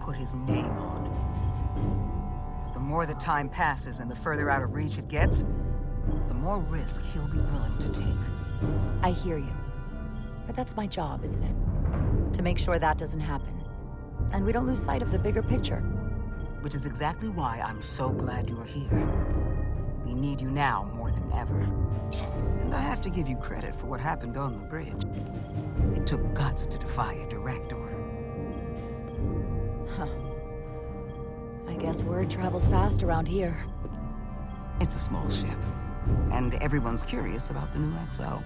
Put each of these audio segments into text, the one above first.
put his name on. The more the time passes and the further out of reach it gets, the more risk he'll be willing to take. I hear you. But that's my job, isn't it? To make sure that doesn't happen. And we don't lose sight of the bigger picture. Which is exactly why I'm so glad you're here. We need you now more than ever. And I have to give you credit for what happened on the bridge. It took guts to defy a direct order. Huh. I guess word travels fast around here. It's a small ship, and everyone's curious about the new XO.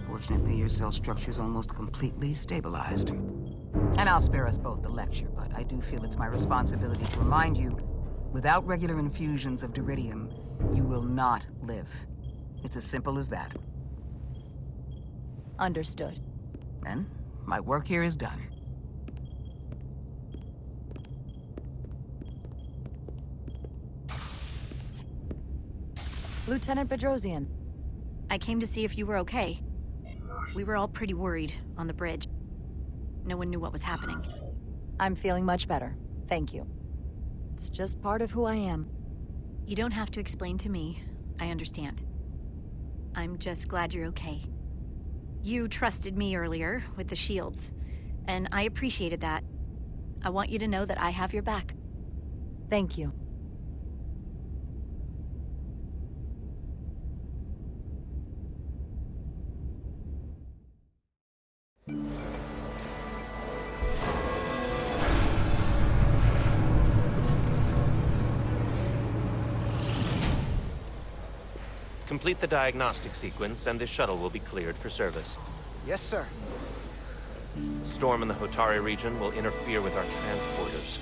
Fortunately, your cell structure's almost completely stabilized. And I'll spare us both the lecture, but I do feel it's my responsibility to remind you, without regular infusions of Diridium, you will not live. It's as simple as that. Understood. Then, my work here is done. Lieutenant Bedrosian. I came to see if you were okay. We were all pretty worried on the bridge. No one knew what was happening. I'm feeling much better. Thank you. It's just part of who I am. You don't have to explain to me. I understand. I'm just glad you're okay. You trusted me earlier with the shields, and I appreciated that. I want you to know that I have your back. Thank you. Complete the diagnostic sequence, and this shuttle will be cleared for service. Yes, sir. The storm in the Hotari region will interfere with our transporters,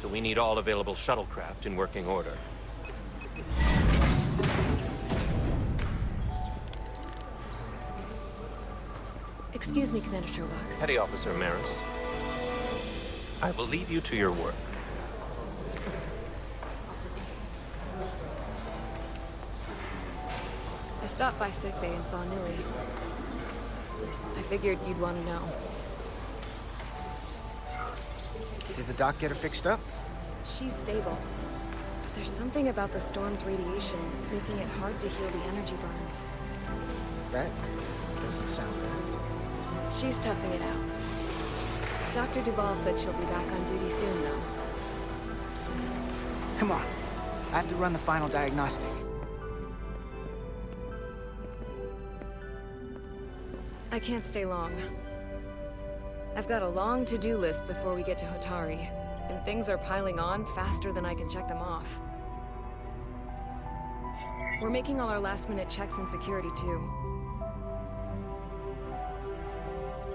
so we need all available shuttlecraft in working order. Excuse me, Commander Sherlock. Petty Officer Maris, I will leave you to your work. I stopped by sickbay and saw Nilly. I figured you'd want to know. Did the doc get her fixed up? She's stable. But there's something about the storm's radiation that's making it hard to heal the energy burns. That doesn't sound good. She's toughing it out. Dr. Duval said she'll be back on duty soon, though. Come on. I have to run the final diagnostic. I can't stay long. I've got a long to-do list before we get to Hotari, and things are piling on faster than I can check them off. We're making all our last-minute checks in security, too.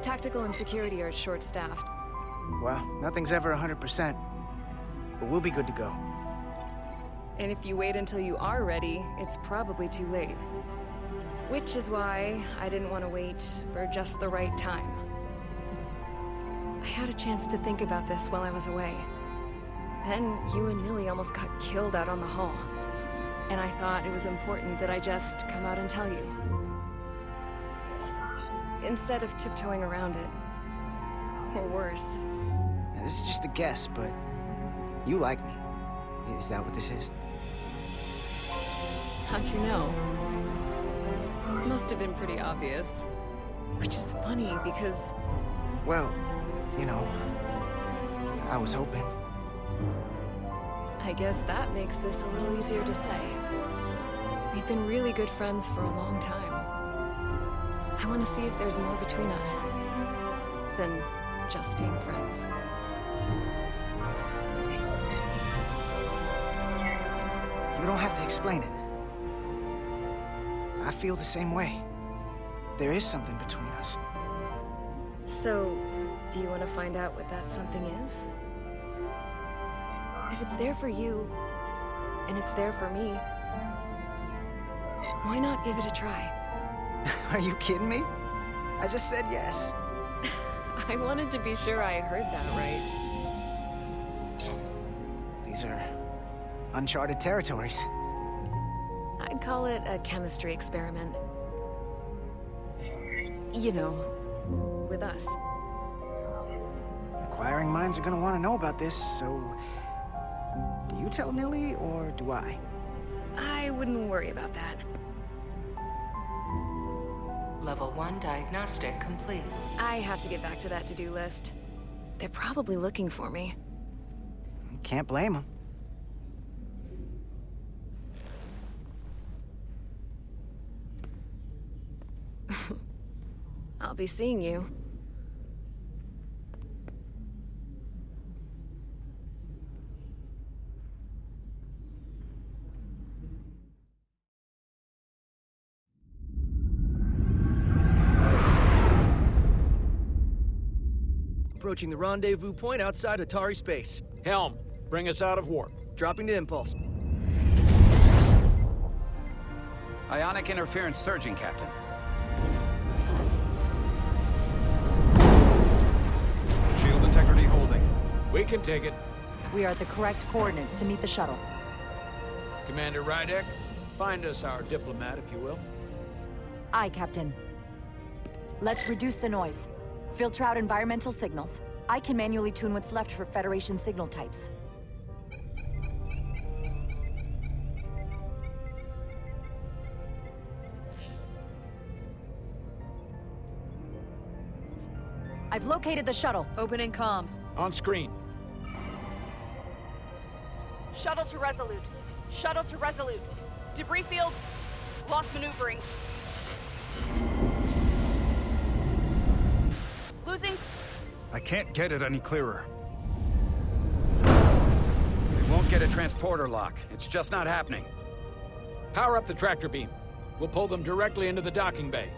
Tactical and security are short-staffed. Well, nothing's ever 100%, but we'll be good to go. And if you wait until you are ready, it's probably too late. Which is why I didn't want to wait for just the right time. I had a chance to think about this while I was away. Then you and Nilly almost got killed out on the hull. And I thought it was important that I just come out and tell you. Instead of tiptoeing around it. Or worse. Now, this is just a guess, but you like me. Is that what this is? How'd you know? Must have been pretty obvious. Which is funny because... Well, you know, I was hoping. I guess that makes this a little easier to say. We've been really good friends for a long time. I want to see if there's more between us than just being friends. You don't have to explain it. I feel the same way. There is something between us. So, do you want to find out what that something is? If it's there for you, and it's there for me, why not give it a try? Are you kidding me? I just said yes. I wanted to be sure I heard that right. These are uncharted territories. I'd call it a chemistry experiment. You know, with us. Inquiring minds are gonna want to know about this, so... Do you tell Nilly, or do I? I wouldn't worry about that. Level 1 diagnostic complete. I have to get back to that to-do list. They're probably looking for me. Can't blame them. I'll be seeing you. Approaching the rendezvous point outside Atari space. Helm, bring us out of warp. Dropping to impulse. Ionic interference surging, Captain. Shield integrity holding. We can take it. We are at the correct coordinates to meet the shuttle. Commander Rydek, find us our diplomat, if you will. Aye, Captain. Let's reduce the noise. Filter out environmental signals. I can manually tune what's left for Federation signal types. I've located the shuttle. Opening comms. On screen. Shuttle to Resolute. Shuttle to Resolute. Debris field. Lost maneuvering. Losing. I can't get it any clearer. It won't get a transporter lock. It's just not happening. Power up the tractor beam. We'll pull them directly into the docking bay.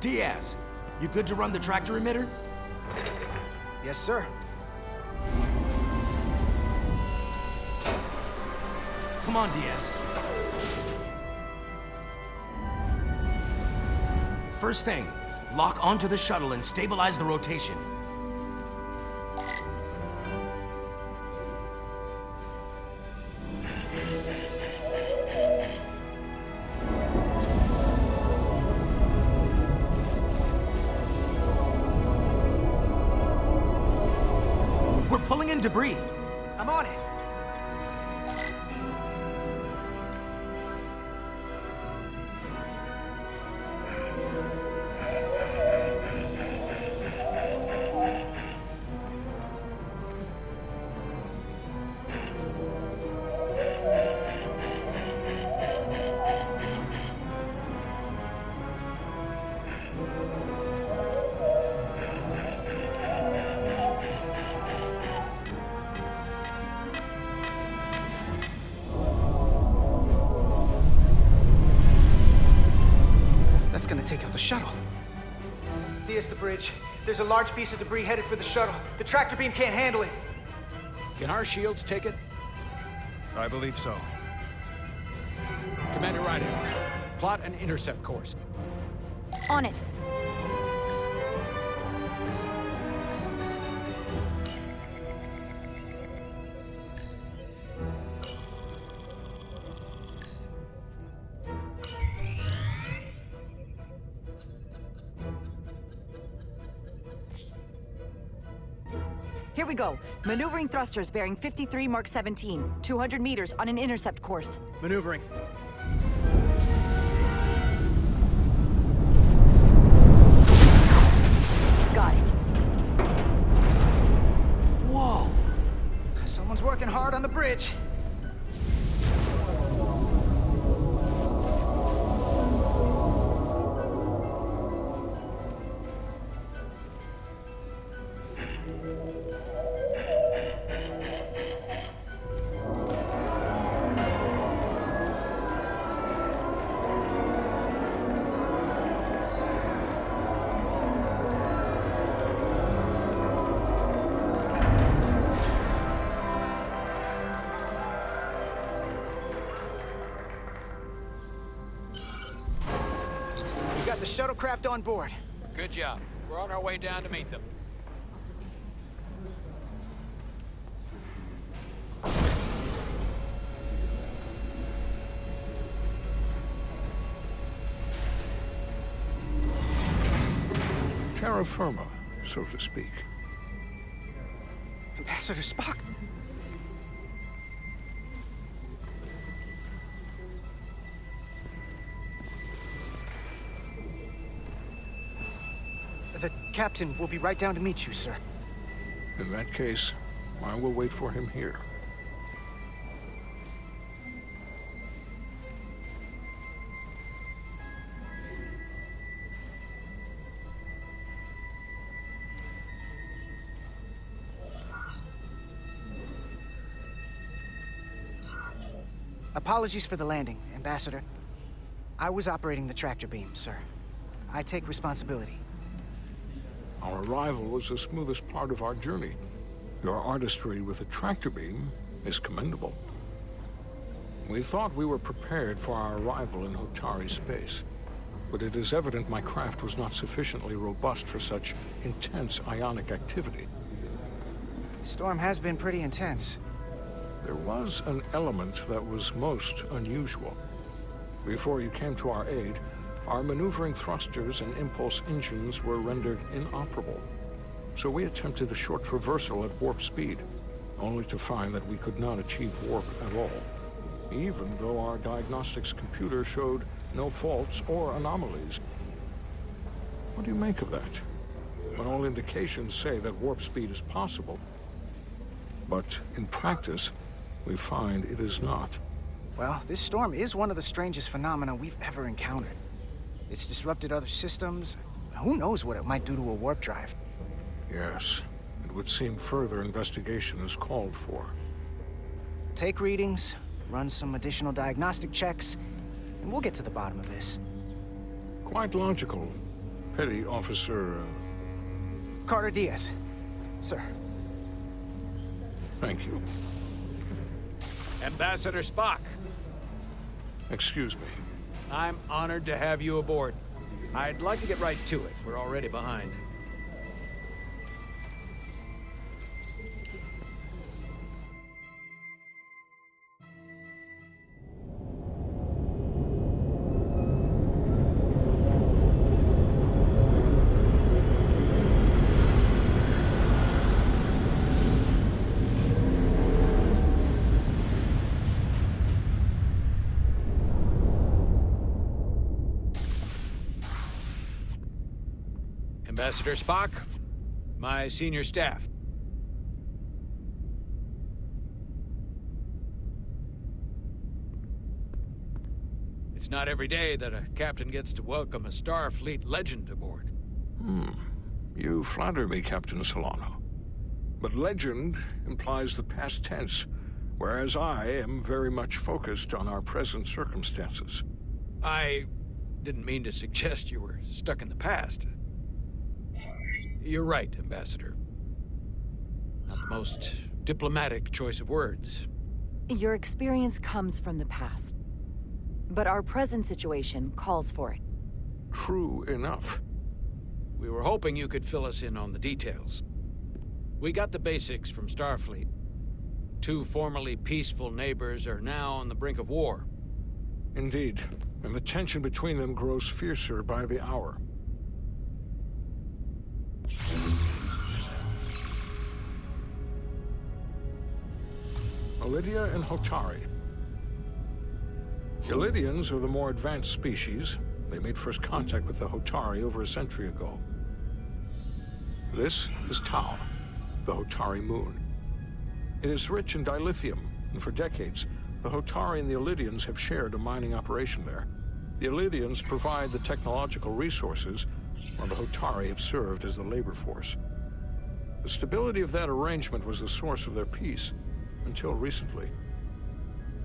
Diaz, you good to run the tractor emitter? Yes, sir. Come on, Diaz. First thing, lock onto the shuttle and stabilize the rotation. We're pulling in debris. I'm on it. That's gonna take out the shuttle. Diaz, the bridge. There's a large piece of debris headed for the shuttle. The tractor beam can't handle it. Can our shields take it? I believe so. Commander Rydek, plot an intercept course. On it. Here we go. Maneuvering thrusters bearing 53 Mark 17, 200 meters on an intercept course. Maneuvering. Got it. Whoa! Someone's working hard on the bridge. We got the shuttlecraft on board. Good job. We're on our way down to meet them. terra firma, so to speak. Ambassador Spock! The captain will be right down to meet you, sir. In that case, I will wait for him here. Apologies for the landing, Ambassador. I was operating the tractor beam, sir. I take responsibility. Our arrival was the smoothest part of our journey. Your artistry with a tractor beam is commendable. We thought we were prepared for our arrival in Hotari space, but it is evident my craft was not sufficiently robust for such intense ionic activity. The storm has been pretty intense. There was an element that was most unusual. Before you came to our aid, our maneuvering thrusters and impulse engines were rendered inoperable. So we attempted a short traversal at warp speed, only to find that we could not achieve warp at all, even though our diagnostics computer showed no faults or anomalies. What do you make of that? When all indications say that warp speed is possible, but in practice, we find it is not. Well, this storm is one of the strangest phenomena we've ever encountered. It's disrupted other systems. Who knows what it might do to a warp drive? Yes, it would seem further investigation is called for. Take readings, run some additional diagnostic checks, and we'll get to the bottom of this. Quite logical. Petty Officer... Carter Diaz. Sir. Thank you. Ambassador Spock. Excuse me. I'm honored to have you aboard. I'd like to get right to it. We're already behind. Ambassador Spock, my senior staff. It's not every day that a captain gets to welcome a Starfleet legend aboard. You flatter me, Captain Solano. But legend implies the past tense, whereas I am very much focused on our present circumstances. I didn't mean to suggest you were stuck in the past. You're right, Ambassador. Not the most diplomatic choice of words. Your experience comes from the past. But our present situation calls for it. True enough. We were hoping you could fill us in on the details. We got the basics from Starfleet. 2 formerly peaceful neighbors are now on the brink of war. Indeed, and the tension between them grows fiercer by the hour. Lydia and Hotari. The Lydians are the more advanced species. They made first contact with the Hotari over a century ago. This is Tau, the Hotari moon. It is rich in dilithium, and for decades, the Hotari and the Illydians have shared a mining operation there. The Illydians provide the technological resources, while the Hotari have served as the labor force. The stability of that arrangement was the source of their peace, until recently.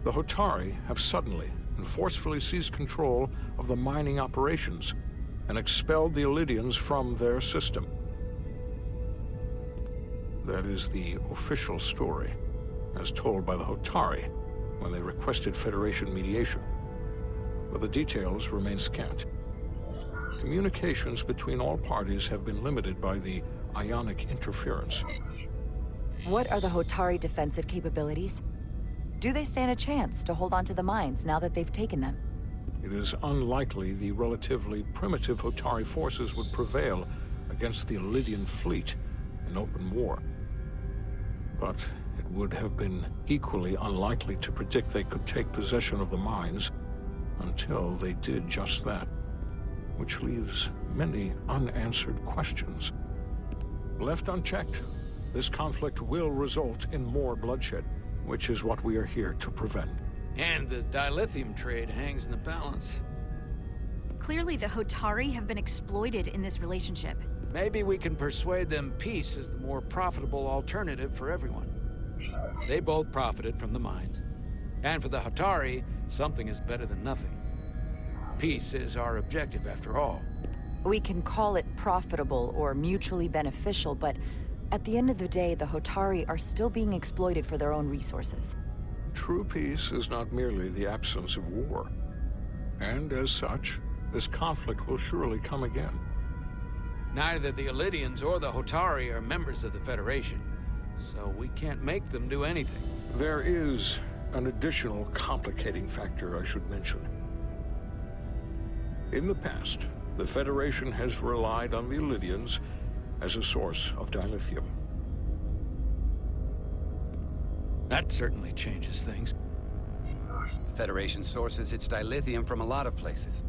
The Hotari have suddenly and forcefully seized control of the mining operations and expelled the Illydians from their system. That is the official story, as told by the Hotari when they requested Federation mediation. But the details remain scant. Communications between all parties have been limited by the ionic interference. What are the Hotari defensive capabilities? Do they stand a chance to hold on to the mines now that they've taken them? It is unlikely the relatively primitive Hotari forces would prevail against the Elydian fleet in open war. But it would have been equally unlikely to predict they could take possession of the mines until they did just that, which leaves many unanswered questions. Left unchecked, this conflict will result in more bloodshed, which is what we are here to prevent. And the dilithium trade hangs in the balance. Clearly, the Hotari have been exploited in this relationship. Maybe we can persuade them peace is the more profitable alternative for everyone. They both profited from the mines. And for the Hotari, something is better than nothing. Peace is our objective, after all. We can call it profitable or mutually beneficial, but at the end of the day, the Hotari are still being exploited for their own resources. True peace is not merely the absence of war. And as such, this conflict will surely come again. Neither the Elydians or the Hotari are members of the Federation, so we can't make them do anything. There is an additional complicating factor I should mention. In the past, the Federation has relied on the Elydians as a source of dilithium. That certainly changes things. The Federation sources its dilithium from a lot of places.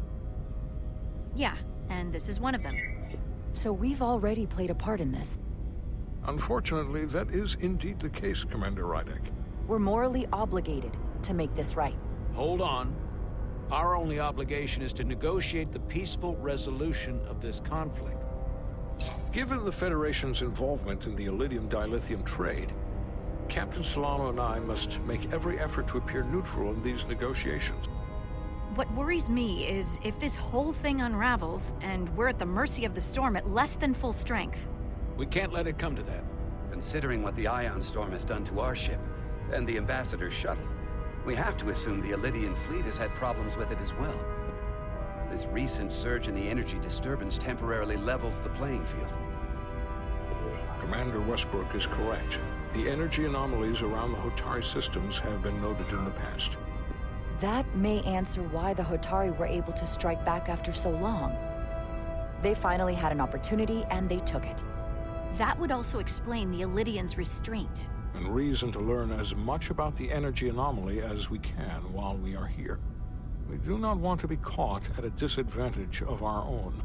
Yeah, and this is one of them. So we've already played a part in this. Unfortunately, that is indeed the case, Commander Rydek. We're morally obligated to make this right. Hold on. Our only obligation is to negotiate the peaceful resolution of this conflict. Given the Federation's involvement in the Elydium dilithium trade, Captain Solano and I must make every effort to appear neutral in these negotiations. What worries me is if this whole thing unravels, and we're at the mercy of the storm at less than full strength. We can't let it come to that. Considering what the Ion Storm has done to our ship, and the Ambassador's shuttle, we have to assume the Elydian fleet has had problems with it as well. This recent surge in the energy disturbance temporarily levels the playing field. Commander Westbrook is correct. The energy anomalies around the Hotari systems have been noted in the past. That may answer why the Hotari were able to strike back after so long. They finally had an opportunity, and they took it. That would also explain the Elydians' restraint. And reason to learn as much about the energy anomaly as we can while we are here. We do not want to be caught at a disadvantage of our own.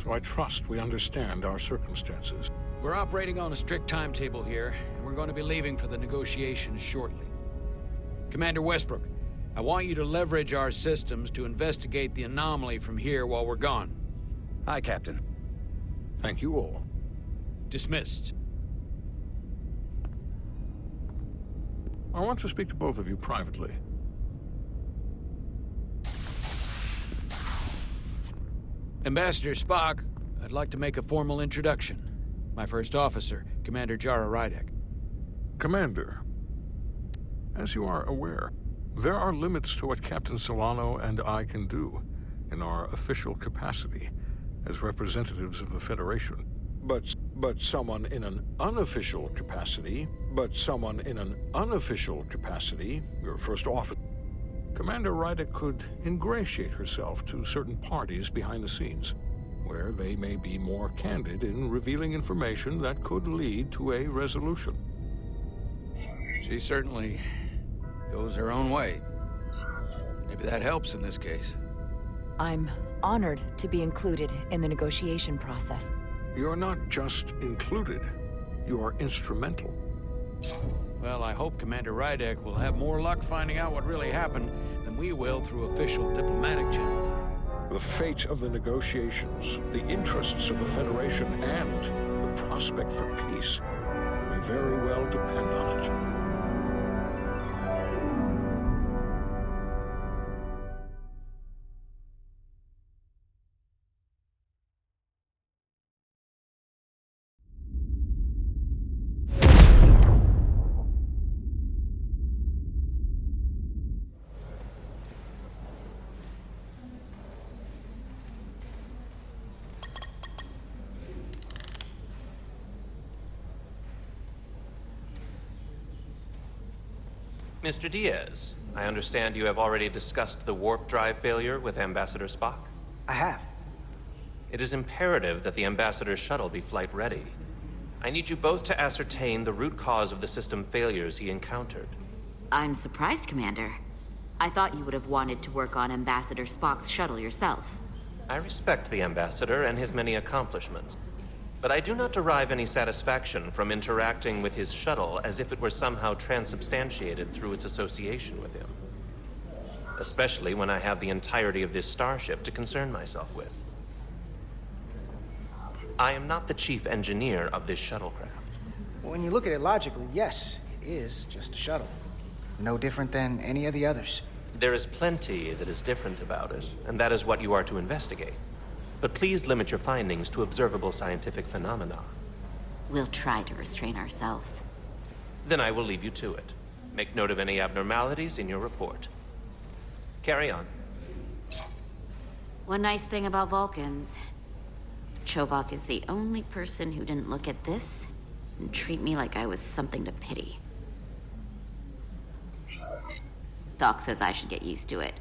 So I trust we understand our circumstances. We're operating on a strict timetable here, and we're going to be leaving for the negotiations shortly. Commander Westbrook, I want you to leverage our systems to investigate the anomaly from here while we're gone. Aye, Captain. Thank you all. Dismissed. I want to speak to both of you privately. Ambassador Spock, I'd like to make a formal introduction. My first officer, Commander Jara Rydek. Commander, as you are aware, there are limits to what Captain Solano and I can do in our official capacity as representatives of the Federation. But someone in an unofficial capacity, your first officer, Commander Rydek could ingratiate herself to certain parties behind the scenes, where they may be more candid in revealing information that could lead to a resolution. She certainly goes her own way. Maybe that helps in this case. I'm honored to be included in the negotiation process. You're not just included, you are instrumental. Well, I hope Commander Rydek will have more luck finding out what really happened than we will through official diplomatic channels. The fate of the negotiations, the interests of the Federation, and the prospect for peace may very well depend on it. Mr. Diaz, I understand you have already discussed the warp drive failure with Ambassador Spock? I have. It is imperative that the Ambassador's shuttle be flight ready. I need you both to ascertain the root cause of the system failures he encountered. I'm surprised, Commander. I thought you would have wanted to work on Ambassador Spock's shuttle yourself. I respect the Ambassador and his many accomplishments, but I do not derive any satisfaction from interacting with his shuttle as if it were somehow transubstantiated through its association with him. Especially when I have the entirety of this starship to concern myself with. I am not the chief engineer of this shuttlecraft. When you look at it logically, yes, it is just a shuttle. No different than any of the others. There is plenty that is different about it, and that is what you are to investigate. But please limit your findings to observable scientific phenomena. We'll try to restrain ourselves. Then I will leave you to it. Make note of any abnormalities in your report. Carry on. One nice thing about Vulcans. Chovak is the only person who didn't look at this and treat me like I was something to pity. Doc says I should get used to it.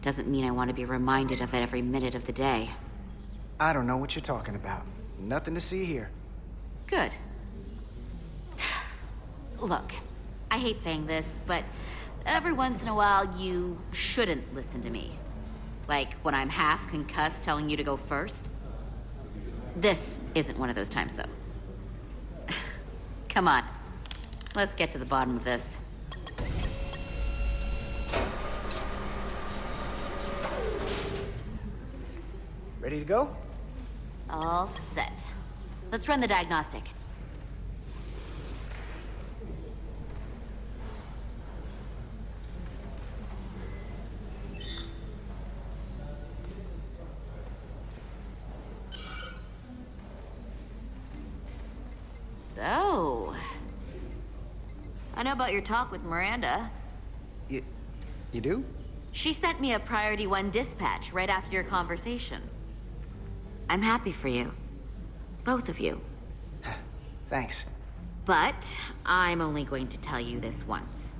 Doesn't mean I want to be reminded of it every minute of the day. I don't know what you're talking about. Nothing to see here. Good. Look, I hate saying this, but every once in a while you shouldn't listen to me. Like when I'm half concussed telling you to go first. This isn't one of those times, though. Come on. Let's get to the bottom of this. Ready to go? All set. Let's run the diagnostic. So, I know about your talk with Miranda. You do? She sent me a Priority 1 dispatch right after your conversation. I'm happy for you. Both of you. Thanks. But I'm only going to tell you this once.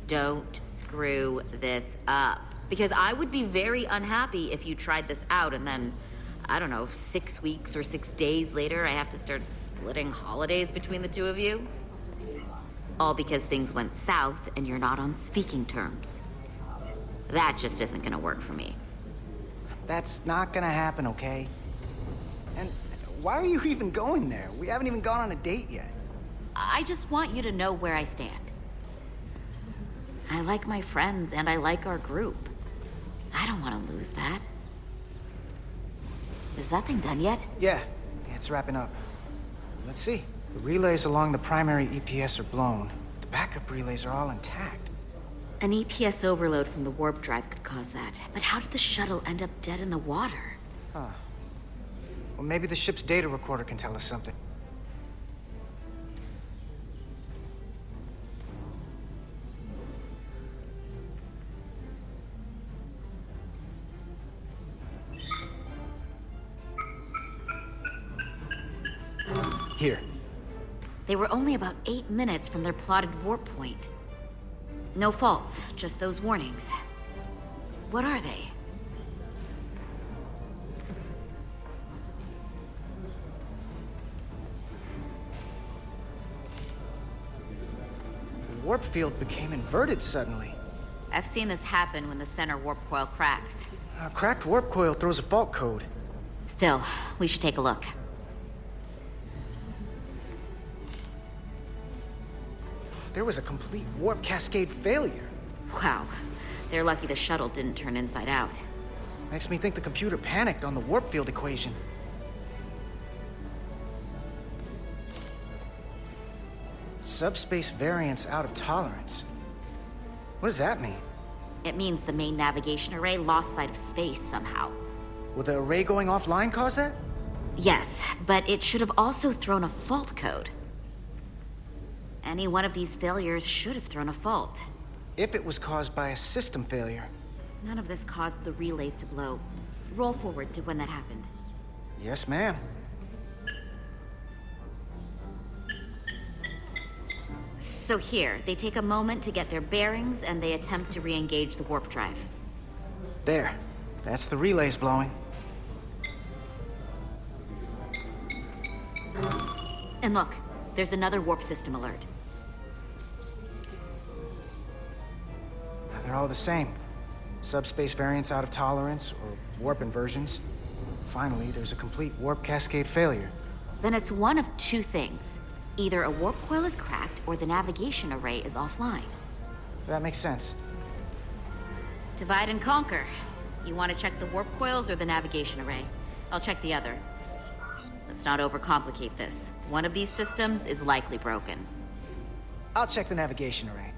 Don't screw this up. Because I would be very unhappy if you tried this out and then, I don't know, 6 weeks or 6 days later, I have to start splitting holidays between the two of you. All because things went south and you're not on speaking terms. That just isn't gonna work for me. That's not gonna happen, okay? And why are you even going there? We haven't even gone on a date yet. I just want you to know where I stand. I like my friends and I like our group. I don't want to lose that. Is that thing done yet? Yeah, it's wrapping up. Let's see. The relays along the primary EPS are blown. The backup relays are all intact. An EPS overload from the warp drive could cause that. But how did the shuttle end up dead in the water? Huh. Well, maybe the ship's data recorder can tell us something. Here. They were only about 8 minutes from their plotted warp point. No faults, just those warnings. What are they? The warp field became inverted suddenly. I've seen this happen when the center warp coil cracks. A cracked warp coil throws a fault code. Still, we should take a look. There was a complete warp cascade failure. Wow. They're lucky the shuttle didn't turn inside out. Makes me think the computer panicked on the warp field equation. Subspace variance out of tolerance. What does that mean? It means the main navigation array lost sight of space somehow. Will the array going offline cause that? Yes, but it should have also thrown a fault code. Any one of these failures should have thrown a fault. If it was caused by a system failure. None of this caused the relays to blow. Roll forward to when that happened. Yes, ma'am. So here, they take a moment to get their bearings and they attempt to re-engage the warp drive. There. That's the relays blowing. And look, there's another warp system alert. They're all the same. Subspace variants out of tolerance, or warp inversions. Finally, there's a complete warp cascade failure. Then it's one of two things. Either a warp coil is cracked, or the navigation array is offline. That makes sense. Divide and conquer. You want to check the warp coils or the navigation array? I'll check the other. Let's not overcomplicate this. One of these systems is likely broken. I'll check the navigation array.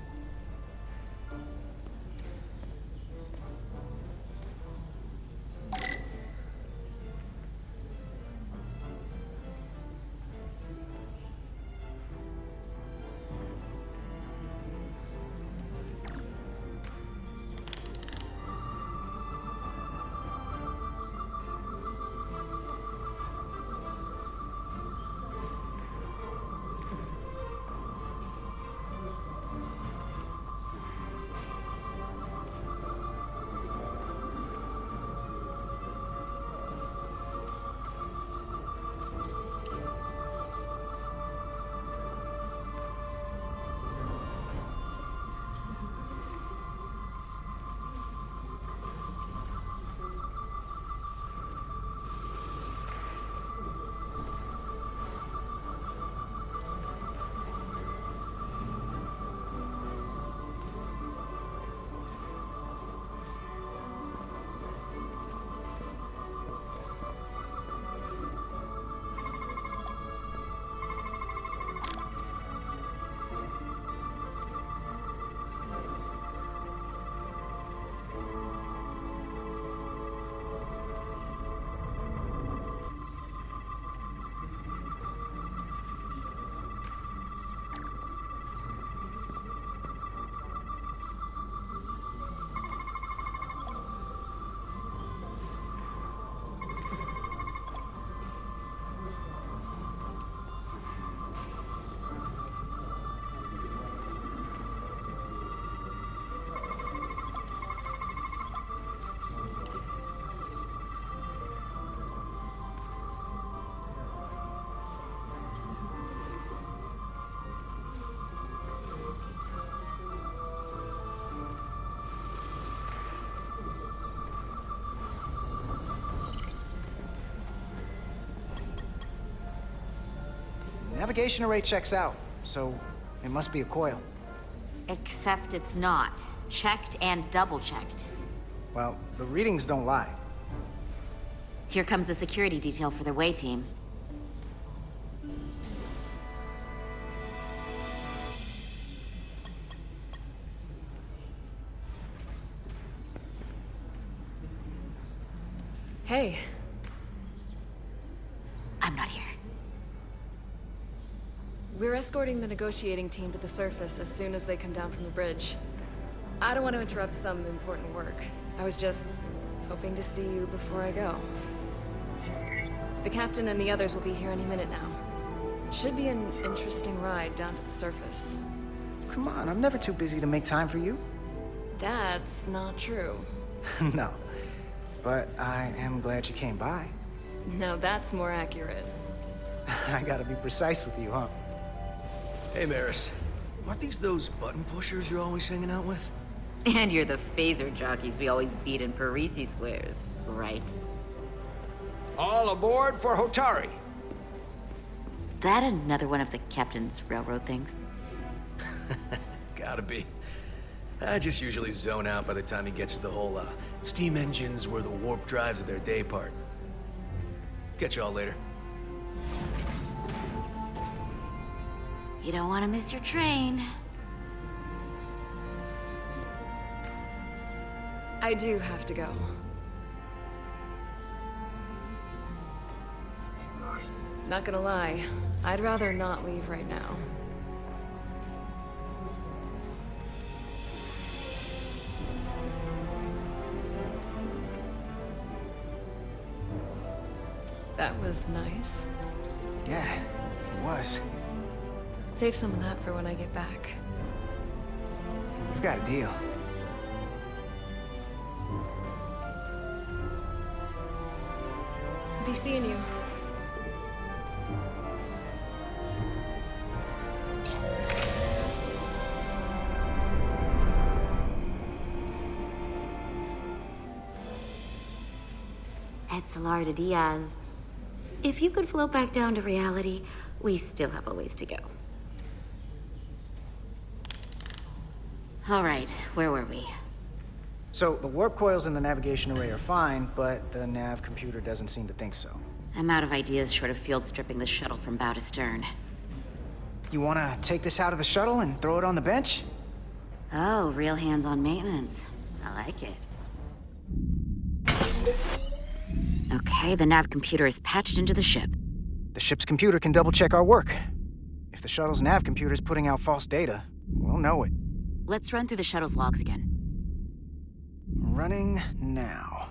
Navigation array checks out, so it must be a coil. Except it's not. Checked and double-checked. Well, the readings don't lie. Here comes the security detail for the way team. Hey. I'm not here. We're escorting the negotiating team to the surface as soon as they come down from the bridge. I don't want to interrupt some important work. I was just hoping to see you before I go. The captain and the others will be here any minute now. Should be an interesting ride down to the surface. Come on, I'm never too busy to make time for you. That's not true. No, but I am glad you came by. Now that's more accurate. I gotta be precise with you, huh? Hey, Maris. Aren't these those button pushers you're always hanging out with? And you're the phaser jockeys we always beat in Parisi squares, right? All aboard for Hotari. That another one of the captain's railroad things? Gotta be. I just usually zone out by the time he gets to the whole, steam engines were the warp drives of their day part. Catch y'all later. You don't want to miss your train. I do have to go. Not gonna lie, I'd rather not leave right now. That was nice. Yeah, it was. Save some of that for when I get back. We've got a deal. Be seeing you. Etzelarda Diaz. If you could float back down to reality, we still have a ways to go. All right, where were we? So, the warp coils in the navigation array are fine, but the nav computer doesn't seem to think so. I'm out of ideas short of field stripping the shuttle from bow to stern. You wanna take this out of the shuttle and throw it on the bench? Oh, real hands-on maintenance. I like it. Okay, the nav computer is patched into the ship. The ship's computer can double-check our work. If the shuttle's nav computer is putting out false data, we'll know it. Let's run through the shuttle's logs again. Running now.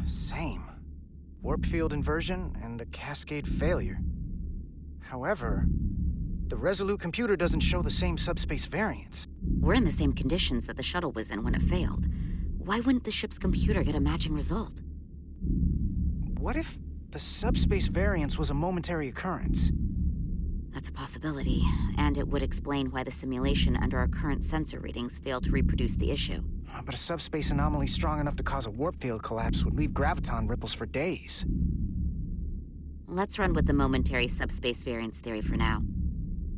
Same. Warp field inversion and a cascade failure. However, the Resolute computer doesn't show the same subspace variance. We're in the same conditions that the shuttle was in when it failed. Why wouldn't the ship's computer get a matching result? What if the subspace variance was a momentary occurrence? That's a possibility, and it would explain why the simulation under our current sensor readings failed to reproduce the issue. But a subspace anomaly strong enough to cause a warp field collapse would leave graviton ripples for days. Let's run with the momentary subspace variance theory for now.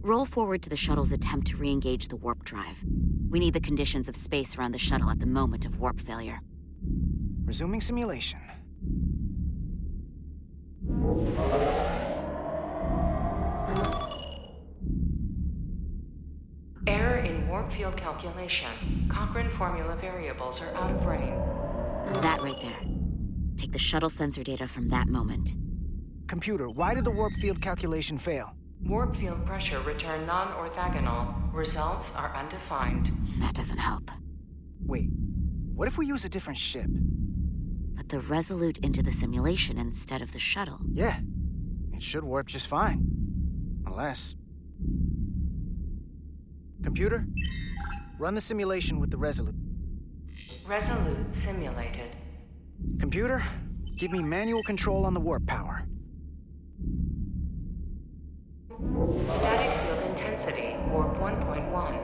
Roll forward to the shuttle's attempt to re-engage the warp drive. We need the conditions of space around the shuttle at the moment of warp failure. Resuming simulation. Error in warp field calculation. Cochrane formula variables are out of range. That right there. Take the shuttle sensor data from that moment. Computer, why did the warp field calculation fail? Warp field pressure returned non-orthogonal. Results are undefined. That doesn't help. Wait, what if we use a different ship? Put the Resolute into the simulation instead of the shuttle. Yeah, it should warp just fine. Unless... Computer, run the simulation with the Resolute. Resolute simulated. Computer, give me manual control on the warp power. Static field intensity, warp 1.1.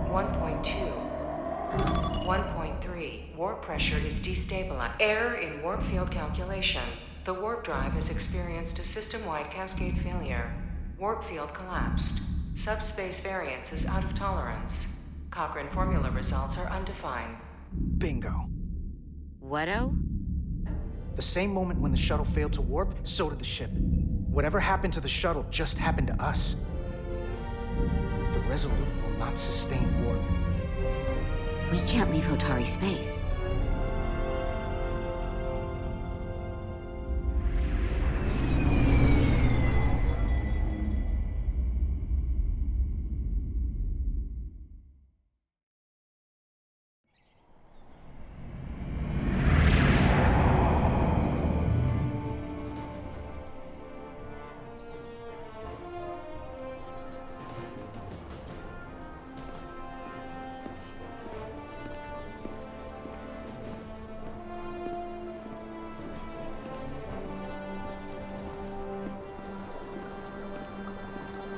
1.2. 1.3. Warp pressure is destabilized. Error in warp field calculation. The warp drive has experienced a system-wide cascade failure. Warp field collapsed. Subspace variance is out of tolerance. Cochrane formula results are undefined. Bingo. What-o? The same moment when the shuttle failed to warp, so did the ship. Whatever happened to the shuttle just happened to us. The Resolute will not sustain warp. We can't leave Hotari space.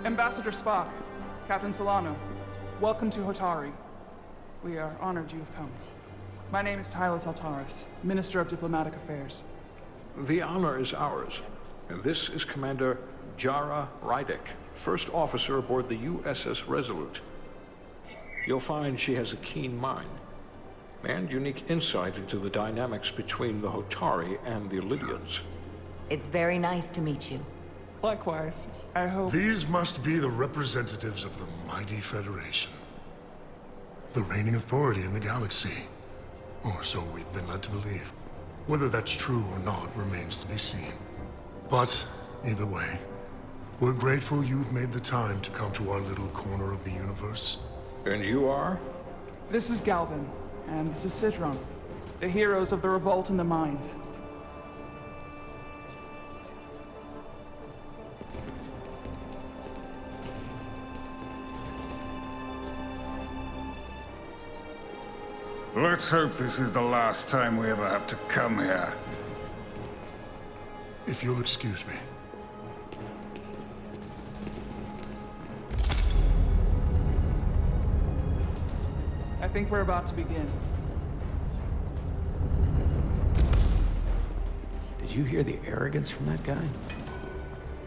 Ambassador Spock, Captain Solano, welcome to Hotari. We are honored you have come. My name is Tylos Altaris, Minister of Diplomatic Affairs. The honor is ours. And this is Commander Jara Rydick, first officer aboard the USS Resolute. You'll find she has a keen mind and unique insight into the dynamics between the Hotari and the Illydians. It's very nice to meet you. Likewise, I hope... These must be the representatives of the mighty Federation. The reigning authority in the galaxy. Or so we've been led to believe. Whether that's true or not remains to be seen. But, either way, we're grateful you've made the time to come to our little corner of the universe. And you are? This is Galvin, and this is Citron, the heroes of the revolt in the mines. Let's hope this is the last time we ever have to come here. If you'll excuse me. think we're about to begin. Did you hear the arrogance from that guy?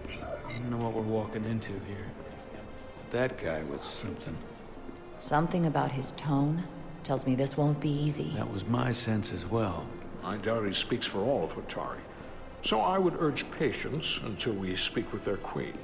I don't know what we're walking into here. But that guy was something. Something about his tone tells me this won't be easy. That was my sense as well. I doubt he speaks for all of Hotari. So I would urge patience until we speak with their queen.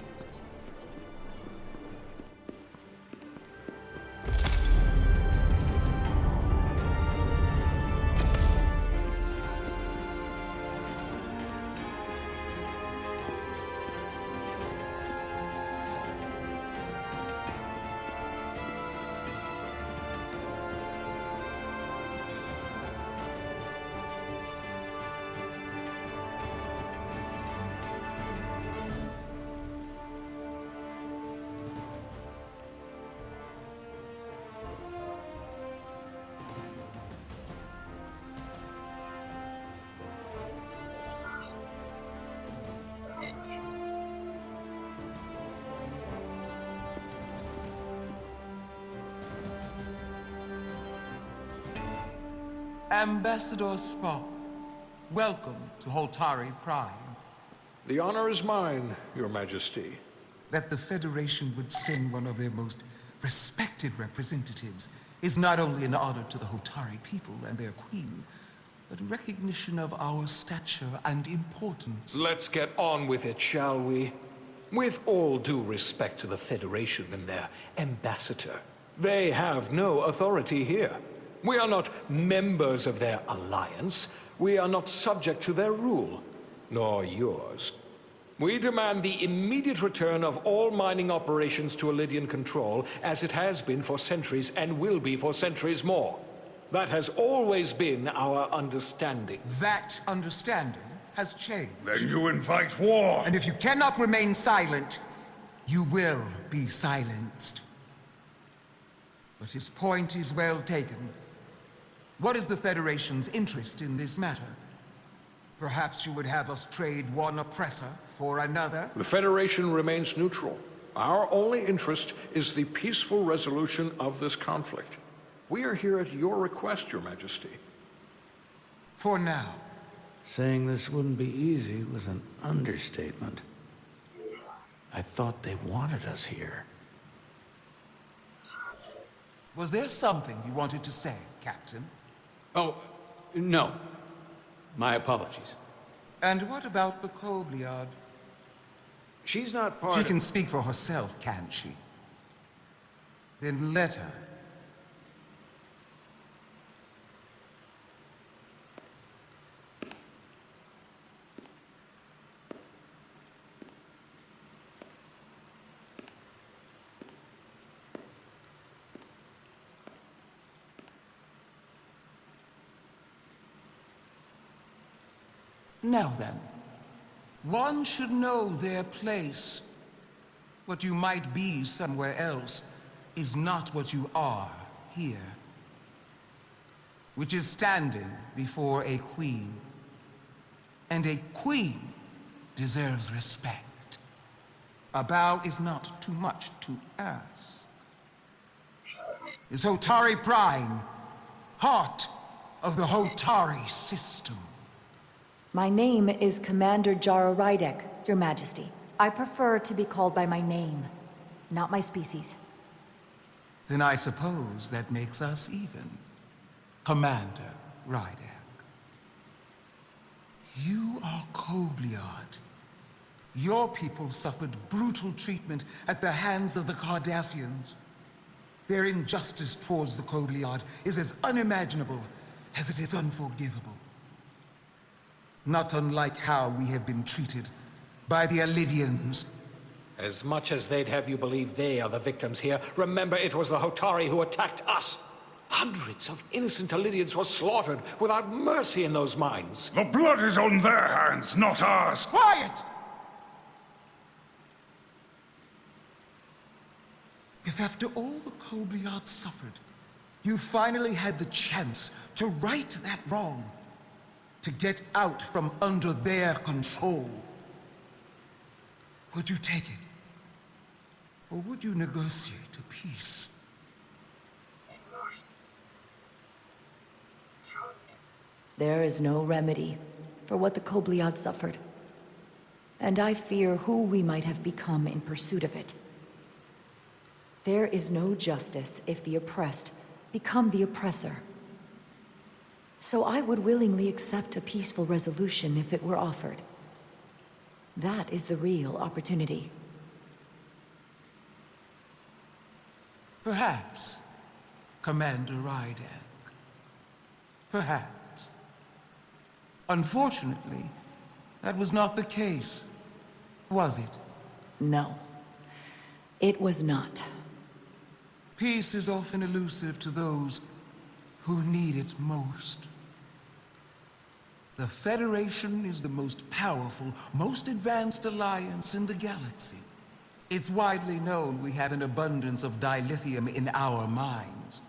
Ambassador Spock, welcome to Hotari Prime. The honor is mine, Your Majesty. That the Federation would send one of their most respected representatives is not only an honor to the Hotari people and their queen, but recognition of our stature and importance. Let's get on with it, shall we? With all due respect to the Federation and their ambassador, they have no authority here. We are not members of their alliance. We are not subject to their rule, nor yours. We demand the immediate return of all mining operations to Elydian control, as it has been for centuries and will be for centuries more. That has always been our understanding. That understanding has changed. Then you invite war! And if you cannot remain silent, you will be silenced. But his point is well taken. What is the Federation's interest in this matter? Perhaps you would have us trade one oppressor for another? The Federation remains neutral. Our only interest is the peaceful resolution of this conflict. We are here at your request, Your Majesty. For now. Saying this wouldn't be easy was an understatement. I thought they wanted us here. Was there something you wanted to say, Captain? Oh, no. My apologies. And what about the Kobliad? She's not part She of... can speak for herself, can't she? Then let her. Now then, one should know their place. What you might be somewhere else is not what you are here. Which is standing before a queen. And a queen deserves respect. A bow is not too much to ask. Is Hotari Prime, heart of the Hotari system. My name is Commander Jara Rydek, Your Majesty. I prefer to be called by my name, not my species. Then I suppose that makes us even. Commander Rydek. You are Kobliad. Your people suffered brutal treatment at the hands of the Cardassians. Their injustice towards the Kobliad is as unimaginable as it is unforgivable. Not unlike how we have been treated by the Elydians. As much as they'd have you believe they are the victims here, remember it was the Hotari who attacked us. Hundreds of innocent Elydians were slaughtered without mercy in those mines. The blood is on their hands, not ours! Quiet! If after all the Kobliad suffered, you finally had the chance to right that wrong, to get out from under their control, would you take it? Or would you negotiate a peace? There is no remedy for what the Kobliad suffered. And I fear who we might have become in pursuit of it. There is no justice if the oppressed become the oppressor. So I would willingly accept a peaceful resolution if it were offered. That is the real opportunity. Perhaps, Commander Rydak. Perhaps. Unfortunately, that was not the case, was it? No, it was not. Peace is often elusive to those who need it most. The Federation is the most powerful, most advanced alliance in the galaxy. It's widely known we have an abundance of dilithium in our mines.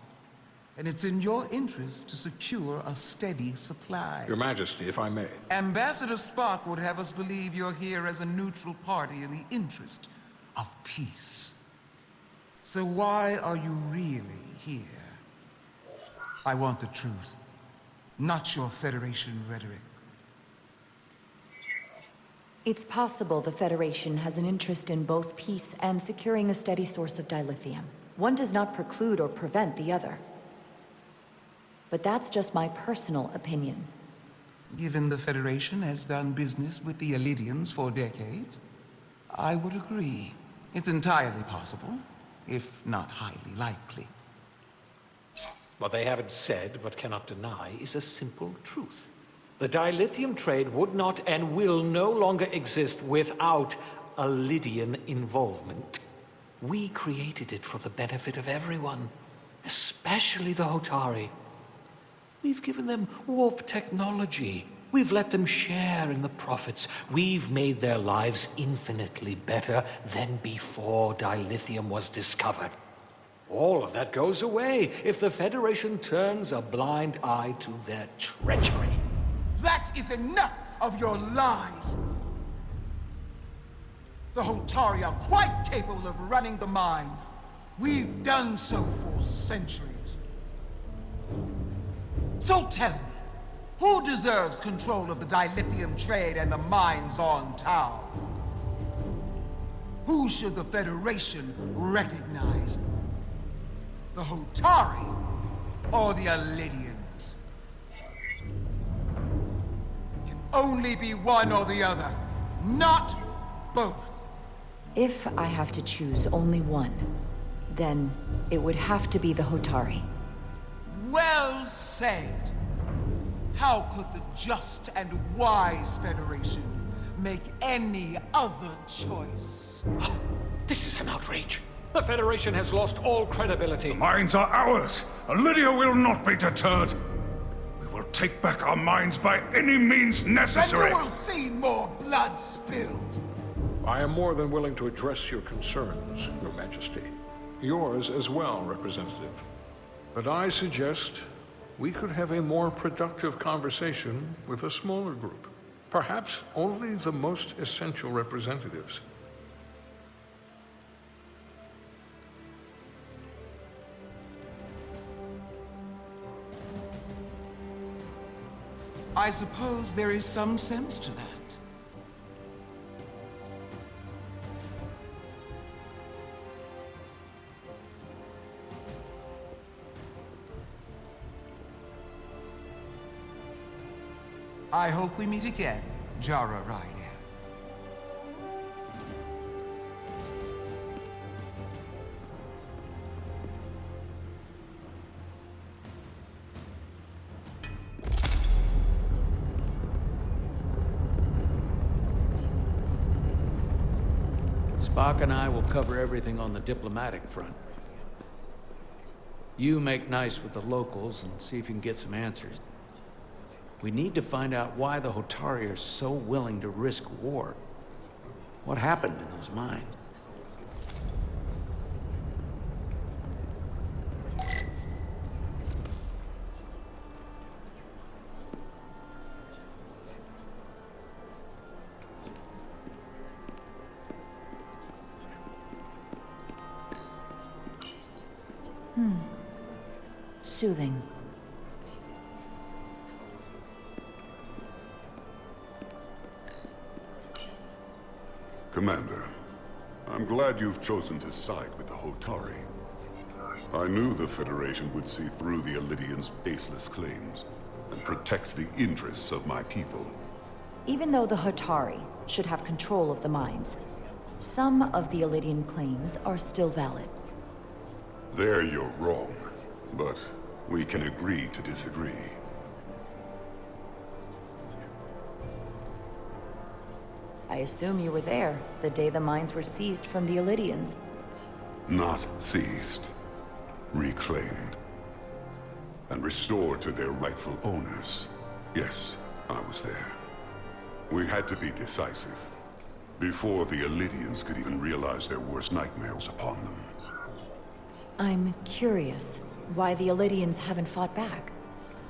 And it's in your interest to secure a steady supply. Your Majesty, if I may. Ambassador Spock would have us believe you're here as a neutral party in the interest of peace. So why are you really here? I want the truth, not your Federation rhetoric. It's possible the Federation has an interest in both peace and securing a steady source of dilithium. One does not preclude or prevent the other. But that's just my personal opinion. Given the Federation has done business with the Elidians for decades, I would agree. It's entirely possible, if not highly likely. What they haven't said, but cannot deny, is a simple truth. The dilithium trade would not and will no longer exist without Elidian involvement. We created it for the benefit of everyone, especially the Hotari. We've given them warp technology. We've let them share in the profits. We've made their lives infinitely better than before dilithium was discovered. All of that goes away if the Federation turns a blind eye to their treachery. That is enough of your lies! The Hotari are quite capable of running the mines. We've done so for centuries. So tell me, who deserves control of the dilithium trade and the mines on Tau? Who should the Federation recognize? The Hotari or the Elidians? It can only be one or the other, not both. If I have to choose only one, then it would have to be the Hotari. Well said. How could the just and wise Federation make any other choice? This is an outrage. The Federation has lost all credibility. The mines are ours. Lydia will not be deterred. We will take back our mines by any means necessary. And you will see more blood spilled. I am more than willing to address your concerns, Your Majesty. Yours as well, Representative. But I suggest we could have a more productive conversation with a smaller group. Perhaps only the most essential representatives. I suppose there is some sense to that. I hope we meet again, Jara Ryder. Spock and I will cover everything on the diplomatic front. You make nice with the locals and see if you can get some answers. We need to find out why the Hotari are so willing to risk war. What happened in those mines? Soothing. Commander, I'm glad you've chosen to side with the Hotari. I knew the Federation would see through the Elydians' baseless claims and protect the interests of my people. Even though the Hotari should have control of the mines, some of the Elydian claims are still valid. There you're wrong, but we can agree to disagree. I assume you were there the day the mines were seized from the Elydians. Not seized. Reclaimed. And restored to their rightful owners. Yes, I was there. We had to be decisive. Before the Elydians could even realize their worst nightmares upon them. I'm curious why the Elydians haven't fought back.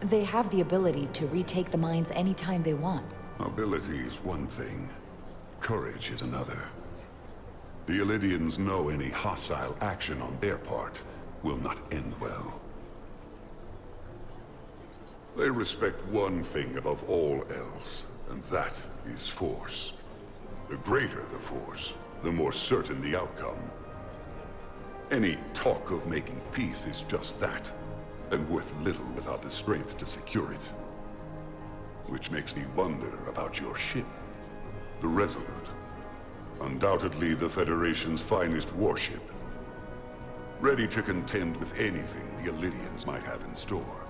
They have the ability to retake the mines anytime they want. Ability is one thing. Courage is another. The Elydians know any hostile action on their part will not end well. They respect one thing above all else, and that is force. The greater the force, the more certain the outcome. Any talk of making peace is just that, and worth little without the strength to secure it. Which makes me wonder about your ship. The Resolute. Undoubtedly the Federation's finest warship. Ready to contend with anything the Elydians might have in store.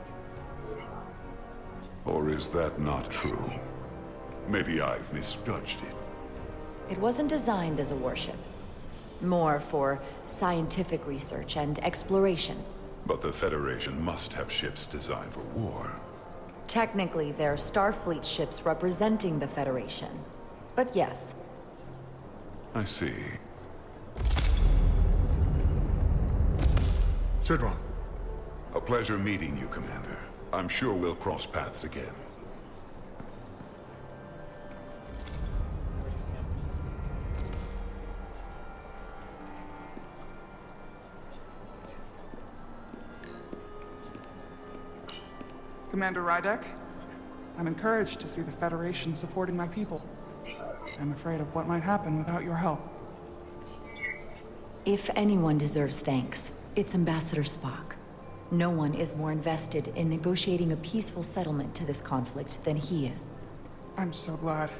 Or is that not true? Maybe I've misjudged it. It wasn't designed as a warship. More for scientific research and exploration. But the Federation must have ships designed for war. Technically, they're Starfleet ships representing the Federation. But yes. I see. Sidron. A pleasure meeting you, Commander. I'm sure we'll cross paths again. Commander Rydek, I'm encouraged to see the Federation supporting my people. I'm afraid of what might happen without your help. If anyone deserves thanks, it's Ambassador Spock. No one is more invested in negotiating a peaceful settlement to this conflict than he is. I'm so glad.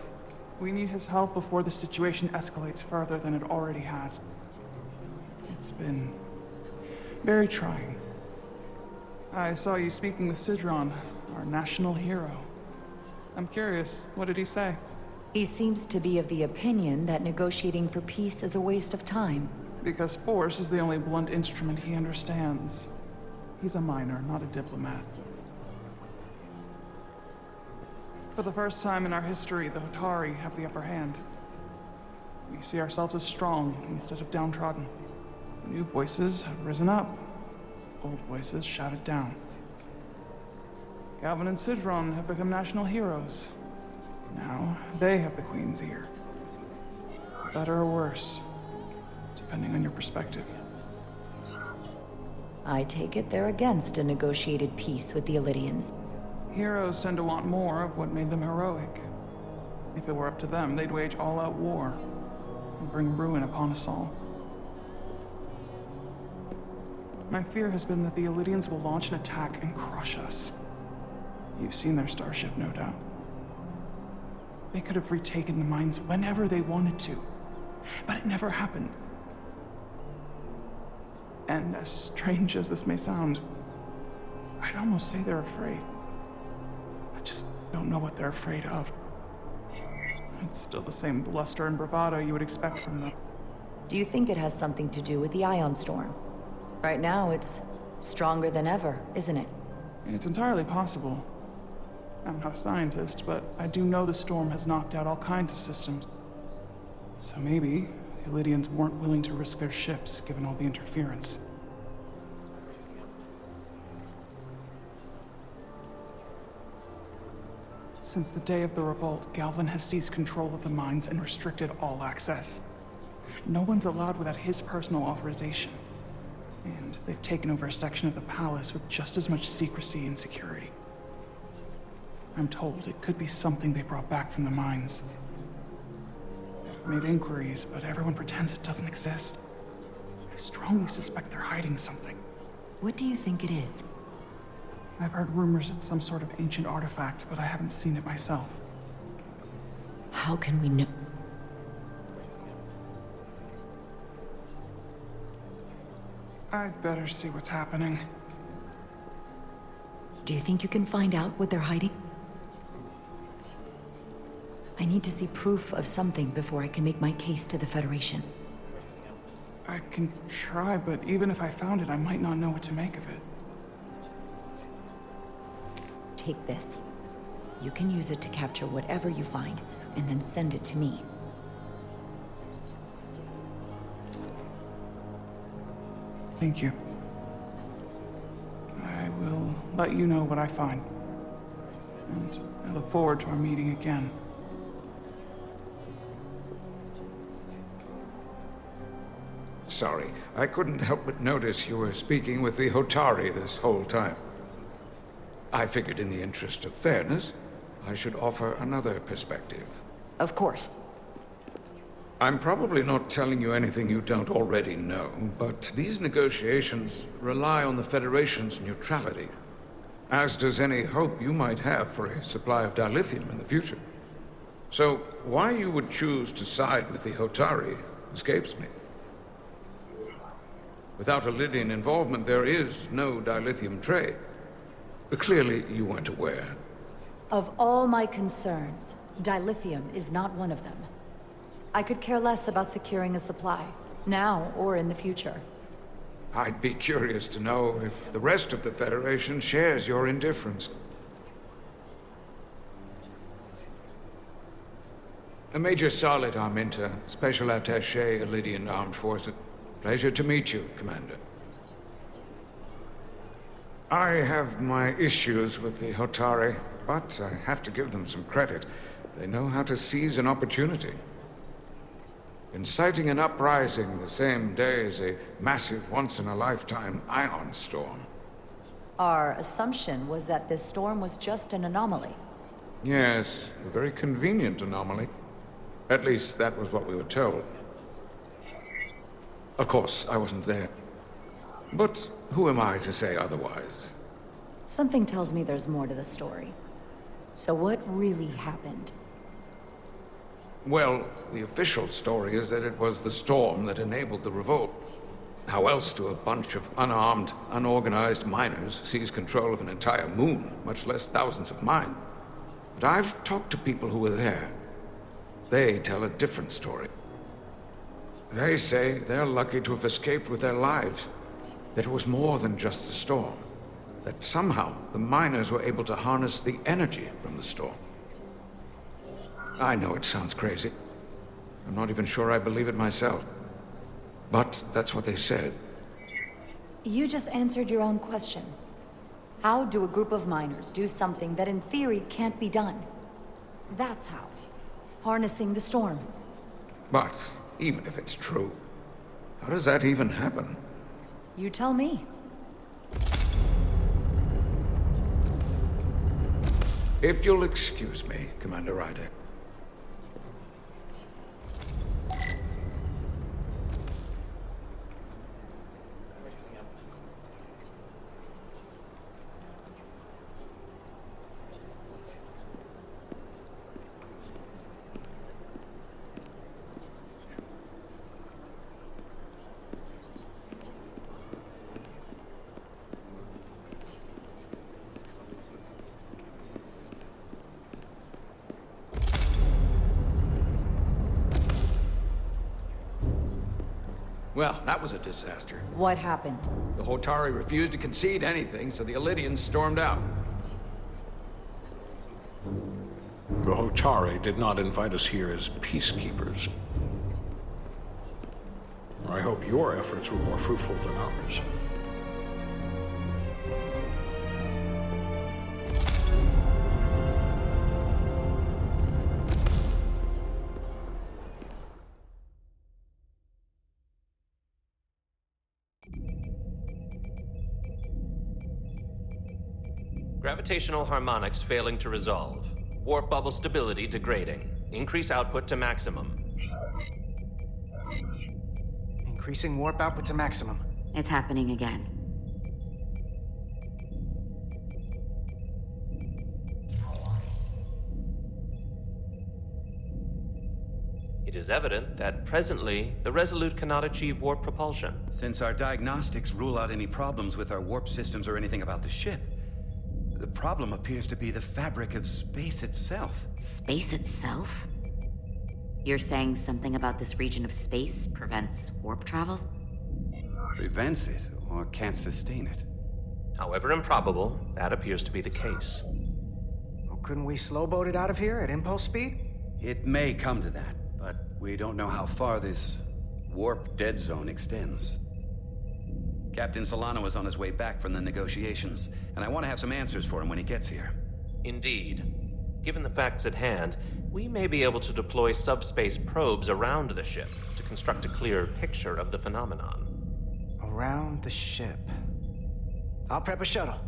We need his help before the situation escalates further than it already has. It's been very trying. I saw you speaking with Sidron, our national hero. I'm curious, what did he say? He seems to be of the opinion that negotiating for peace is a waste of time. Because force is the only blunt instrument he understands. He's a miner, not a diplomat. For the first time in our history, the Hotari have the upper hand. We see ourselves as strong instead of downtrodden. New voices have risen up. Old voices shouted down. Galvin and Sidron have become national heroes. Now, they have the Queen's ear. Better or worse, depending on your perspective. I take it they're against a negotiated peace with the Elydians. Heroes tend to want more of what made them heroic. If it were up to them, they'd wage all-out war and bring ruin upon us all. My fear has been that the Elydians will launch an attack and crush us. You've seen their starship, no doubt. They could have retaken the mines whenever they wanted to, but it never happened. And as strange as this may sound, I'd almost say they're afraid. I just don't know what they're afraid of. It's still the same bluster and bravado you would expect from them. Do you think it has something to do with the ion storm? Right now, it's stronger than ever, isn't it? It's entirely possible. I'm not a scientist, but I do know the storm has knocked out all kinds of systems. So maybe the Elydians weren't willing to risk their ships, given all the interference. Since the day of the revolt, Galvin has seized control of the mines and restricted all access. No one's allowed without his personal authorization. And they've taken over a section of the palace with just as much secrecy and security. I'm told it could be something they brought back from the mines. made inquiries, but everyone pretends it doesn't exist. I strongly suspect they're hiding something. What do you think it is? I've heard rumors it's some sort of ancient artifact, but I haven't seen it myself. How can we know? I'd better see what's happening. Do you think you can find out what they're hiding? I need to see proof of something before I can make my case to the Federation. I can try, but even if I found it, I might not know what to make of it. Take this. You can use it to capture whatever you find, and then send it to me. Thank you. I will let you know what I find. And I look forward to our meeting again. Sorry, I couldn't help but notice you were speaking with the Hotari this whole time. I figured in the interest of fairness, I should offer another perspective. Of course. I'm probably not telling you anything you don't already know, but these negotiations rely on the Federation's neutrality, as does any hope you might have for a supply of dilithium in the future. So, why you would choose to side with the Hotari escapes me. Without Lydian involvement, there is no dilithium trade. Clearly, you weren't aware. Of all my concerns, dilithium is not one of them. I could care less about securing a supply, now or in the future. I'd be curious to know if the rest of the Federation shares your indifference. Major Salit Arminta, Special Attaché, Lydian Armed Forces. Pleasure to meet you, Commander. I have my issues with the Hotari, but I have to give them some credit. They know how to seize an opportunity. Inciting an uprising the same day as a massive, once-in-a-lifetime ion storm. Our assumption was that this storm was just an anomaly. Yes, a very convenient anomaly. At least that was what we were told. Of course, I wasn't there. But who am I to say otherwise? Something tells me there's more to the story. So what really happened? Well, the official story is that it was the storm that enabled the revolt. How else do a bunch of unarmed, unorganized miners seize control of an entire moon, much less thousands of mine? But I've talked to people who were there. They tell a different story. They say they're lucky to have escaped with their lives. That it was more than just the storm. That somehow the miners were able to harness the energy from the storm. I know it sounds crazy. I'm not even sure I believe it myself. But that's what they said. You just answered your own question. How do a group of miners do something that in theory can't be done? That's how. Harnessing the storm. But even if it's true, how does that even happen? You tell me. If you'll excuse me, Commander Ryder. Well, that was a disaster. What happened? The Hotari refused to concede anything, so the Elydians stormed out. The Hotari did not invite us here as peacekeepers. I hope your efforts were more fruitful than ours. Gravitational harmonics failing to resolve. Warp bubble stability degrading. Increase output to maximum. Increasing warp output to maximum. It's happening again. It is evident that presently, the Resolute cannot achieve warp propulsion. Since our diagnostics rule out any problems with our warp systems or anything about the ship, the problem appears to be the fabric of space itself. Space itself? You're saying something about this region of space prevents warp travel? Prevents it, or can't sustain it. However improbable, that appears to be the case. Well, couldn't we slow-boat it out of here at impulse speed? It may come to that, but we don't know how far this warp dead zone extends. Captain Solano is on his way back from the negotiations, and I want to have some answers for him when he gets here. Indeed. Given the facts at hand, we may be able to deploy subspace probes around the ship to construct a clear picture of the phenomenon. Around the ship. I'll prep a shuttle.